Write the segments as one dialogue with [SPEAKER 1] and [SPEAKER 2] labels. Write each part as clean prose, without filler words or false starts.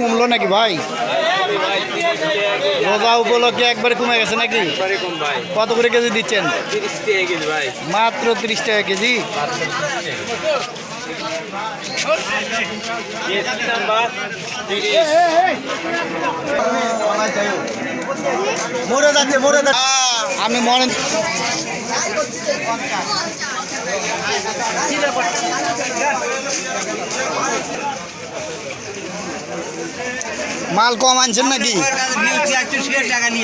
[SPEAKER 1] কমলো নাকি ভাই? রোজা উপলক্ষে একবারে কমে গেছে নাকি? কত করে কেজি দিচ্ছেন? মাত্র 30 টাকা কেজি। আমি মনে মাল কম আনছেন নাকি?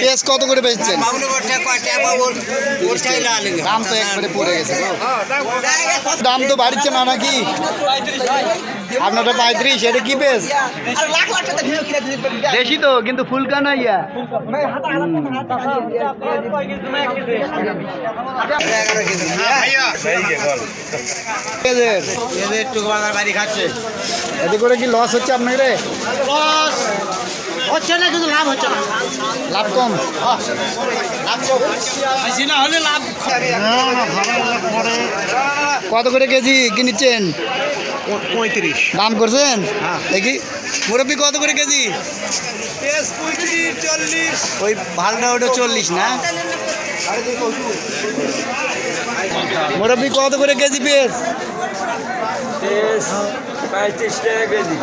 [SPEAKER 1] পেঁয়াজ কত করে বেচছেন? দাম তো একবারে পড়ে গেছে গো। দাম তো বাড়ছে না নাকি? আপনারটা 35, এটা কি পেঁয়াজ? দেশি তো, কিন্তু ফুলকা না ইয়া। এতে করে কি লস হচ্ছে আপনার?
[SPEAKER 2] লস হচ্ছে না, কিন্তু লাভ হচ্ছে না।
[SPEAKER 1] লাভ কম।
[SPEAKER 2] না হলে লাভ।
[SPEAKER 1] কত করে কেজি কিনেছেন?
[SPEAKER 2] 35
[SPEAKER 1] দাম করছেন দেখি। মুরব্বি কত করে কেজি?
[SPEAKER 2] 35 40।
[SPEAKER 1] ওই ভালটা ওটা 40 না? মুরব্বি কত করে কেজি পেঁয়াজ?
[SPEAKER 3] 35 টাকা কেজি।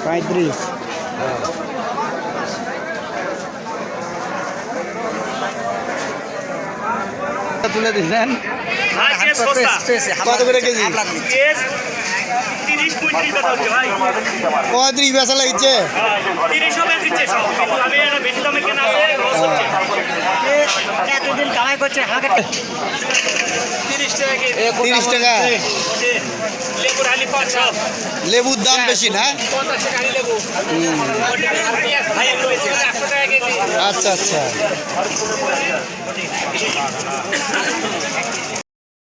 [SPEAKER 1] 35। তুলে দিচ্ছেন কত করে কেজি? 35 বেচা লাগছে।
[SPEAKER 2] এতদিন কামাই করছে
[SPEAKER 1] 30 টাকা। লেবুর দাম বেশি না? আচ্ছা আচ্ছা।